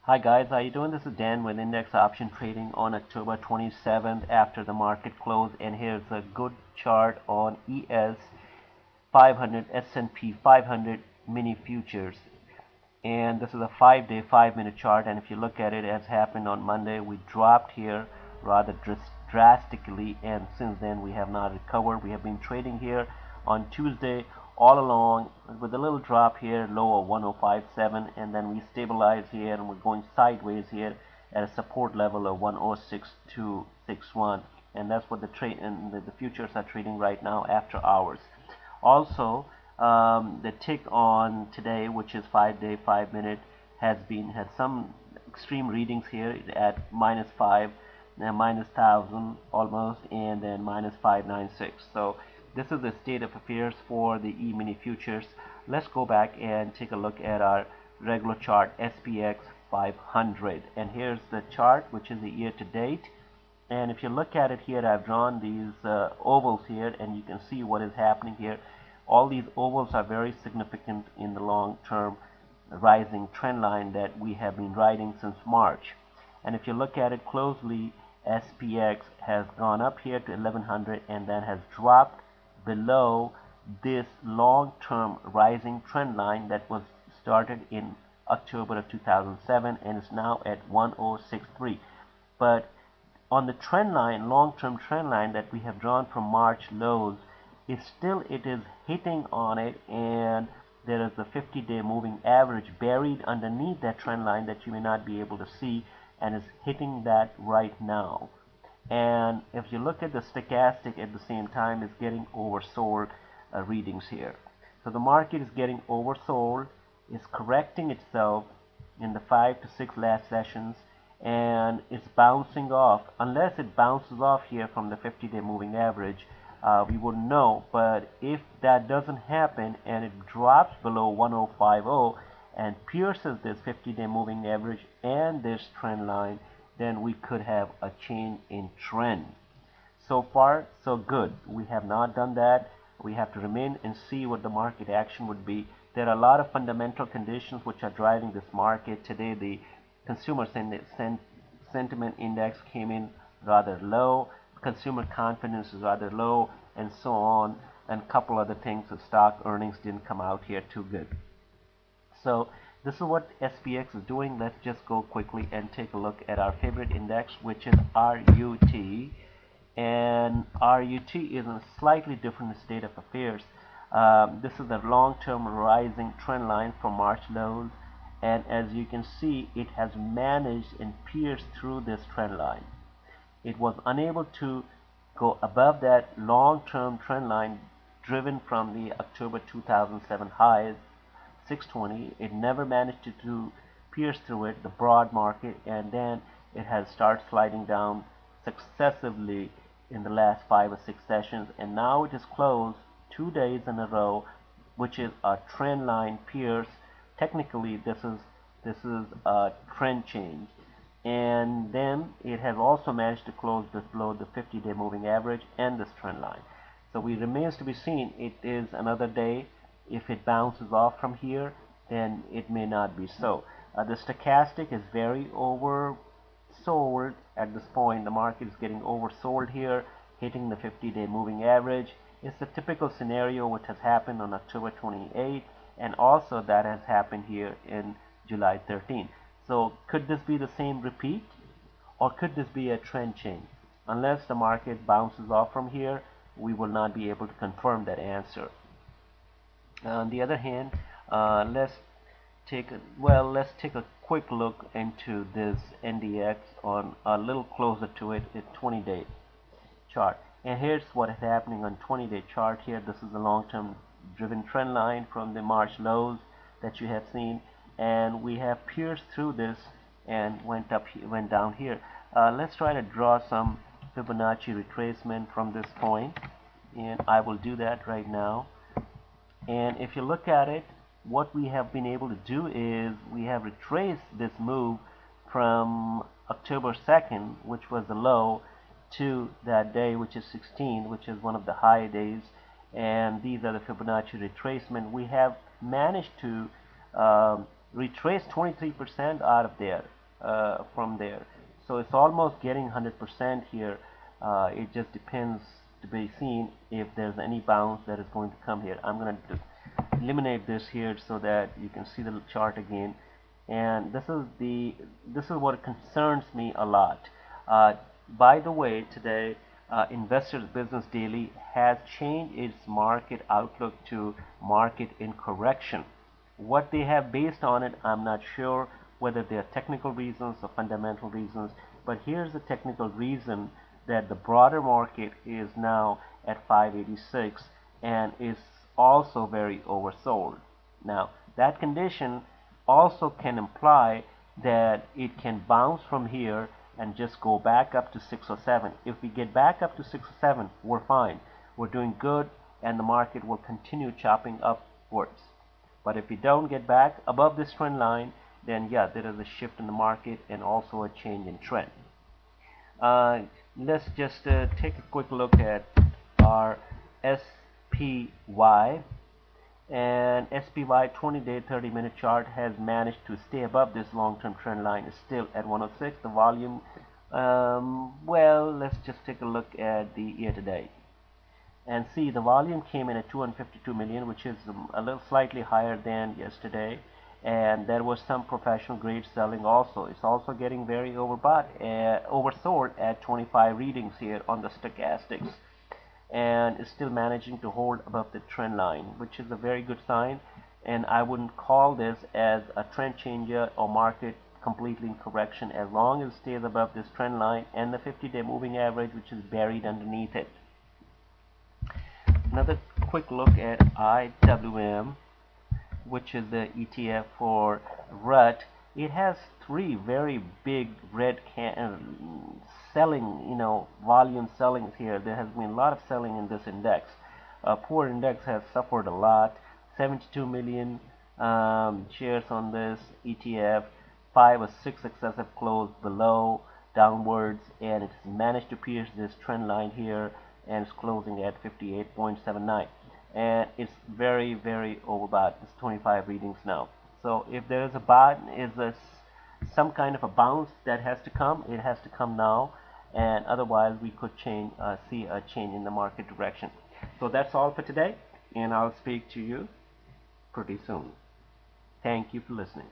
Hi guys, how you doing? This is Dan with Index Option Trading on October 27th after the market close, and here's a good chart on ES 500 S&P 500 mini futures. And this is a 5-day 5-minute chart, and if you look at it, as happened on Monday, we dropped here rather drastically, and since then we have not recovered. We have been trading here on Tuesday all along with a little drop here, low of 1057, and then we stabilize here and we're going sideways here at a support level of 106261, and that's what the trade and the futures are trading right now after hours. Also, the tick on today, which is 5-day 5-minute, had some extreme readings here at -5, then -1000 almost, and then -596. So this is the state of affairs for the E-mini futures. Let's go back and take a look at our regular chart, SPX 500, and here's the chart, which is the year to date. And if you look at it here, I've drawn these ovals here, and you can see what is happening here. All these ovals are very significant in the long-term rising trend line that we have been riding since March. And if you look at it closely, SPX has gone up here to 1100 and then has dropped below this long-term rising trend line that was started in October of 2007 and is now at 1063. But on the trend line, long-term trend line that we have drawn from March lows, it is hitting on it, and there is a 50-day moving average buried underneath that trend line that you may not be able to see, and is hitting that right now. And if you look at the stochastic at the same time, it's getting oversold readings here. So the market is getting oversold, is correcting itself in the 5 to 6 last sessions, and it's bouncing off. Unless it bounces off here from the 50-day moving average, we wouldn't know. But if that doesn't happen and it drops below 1050 and pierces this 50-day moving average and this trend line, then we could have a change in trend. So far, so good. We have not done that. We have to remain and see what the market action would be. There are a lot of fundamental conditions which are driving this market. Today, the consumer sentiment index came in rather low. Consumer confidence is rather low, and so on. And a couple other things. The stock earnings didn't come out here too good. So this is what SPX is doing. Let's just go quickly and take a look at our favorite index, which is RUT. And RUT is in a slightly different state of affairs. This is a long-term rising trend line from March lows, and as you can see, it has managed and pierced through this trend line. It was unable to go above that long-term trend line driven from the October 2007 highs, 620. It never managed to pierce through it, the broad market, and then it has started sliding down successively in the last 5 or 6 sessions, and now it is closed 2 days in a row, which is a trend line pierce. Technically, this is a trend change, and then it has also managed to close below the 50-day moving average and this trend line. So it remains to be seen. It is another day. If it bounces off from here, then it may not be so. The stochastic is very oversold at this point. The market is getting oversold here, hitting the 50-day moving average. It's a typical scenario which has happened on October 28th, and also that has happened here in July 13th. So could this be the same repeat, or could this be a trend change? Unless the market bounces off from here, we will not be able to confirm that answer. On the other hand, let's take a quick look into this NDX on a little closer to it, a 20-day chart. And here's what is happening on 20-day chart here. This is the long-term driven trend line from the March lows that you have seen, and we have pierced through this and went down here. Let's try to draw some Fibonacci retracement from this point, and I will do that right now. And if you look at it, what we have been able to do is we have retraced this move from October 2nd, which was the low, to that day, which is 16, which is one of the high days, and these are the Fibonacci retracement. We have managed to retraced 23% out of there from there. So it's almost getting 100% here. It just depends to be seen if there's any bounce that is going to come here. I'm going to eliminate this here so that you can see the chart again. And this is what concerns me a lot. By the way, today Investors Business Daily has changed its market outlook to market in correction. What they have based on it, I'm not sure whether they are technical reasons or fundamental reasons, but here's the technical reason that the broader market is now at 586 and is also very oversold. Now, that condition also can imply that it can bounce from here and just go back up to 6 or 7. If we get back up to 6 or 7, we're fine. We're doing good, and the market will continue chopping upwards. But if we don't get back above this trend line, then yeah, there is a shift in the market and also a change in trend. Let's just take a quick look at our SPY. And SPY 20-day 30-minute chart has managed to stay above this long-term trend line. It's still at 106. The volume, well, let's just take a look at the year-to-date and see the volume came in at 252 million, which is a little slightly higher than yesterday. And there was some professional grade selling also. It's also getting very overbought, oversold at 25 readings here on the stochastics, and is still managing to hold above the trend line, which is a very good sign. And I wouldn't call this as a trend changer or market completely in correction as long as it stays above this trend line and the 50-day moving average, which is buried underneath it. Another quick look at IWM, which is the ETF for RUT. It has three very big red selling, volume sellings here. There has been a lot of selling in this index. Poor index has suffered a lot. 72 million shares on this ETF. 5 or 6 successive close below, downwards, and it's managed to pierce this trend line here, and it's closing at 58.79. And it's very, very overbought. It's 25 readings now. So if there is some kind of a bounce that has to come, it has to come now, and otherwise we could see a change in the market direction. So that's all for today, and I'll speak to you pretty soon. Thank you for listening.